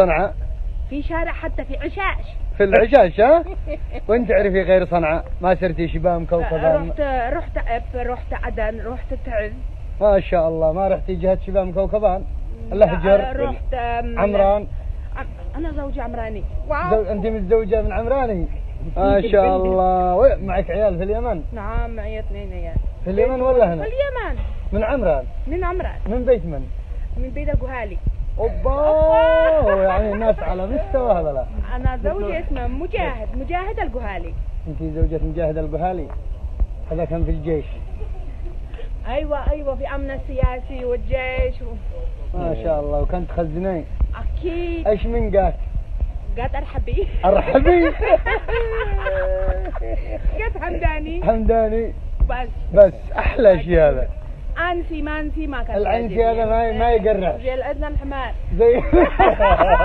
صنعاء في شارع حتى في عشاش. في العشاش ها؟ وين تعرفي غير صنعاء؟ ما سرتي شبام كوكبان؟ رحت عدن، رحت تعز. ما شاء الله. ما رحتي جهة شبام كوكبان؟ الهجر؟ رحت عمران؟ أنا زوجي عمراني. أنت متزوجة من عمراني؟ ما شاء الله. معك عيال في اليمن؟ نعم معي 2 عيال. في اليمن ولا هنا؟ في اليمن. من عمران؟ من عمران. من بيت من؟ من بيت الجهالي. اوبا، يعني الناس على مستوى هذا. لا أنا زوجي اسمه مجاهد الجهالي. أنت زوجة مجاهد الجهالي؟ هذا كان في الجيش. ايوه في امن السياسي والجيش ما شاء الله. وكنت خزنين؟ اكيد. ايش من قات؟ قات ارحبي. قات حمداني. بس احلى شيء هذا. انسي ما كان العنسي هذا ما يقرع زي الاذن الحمار زي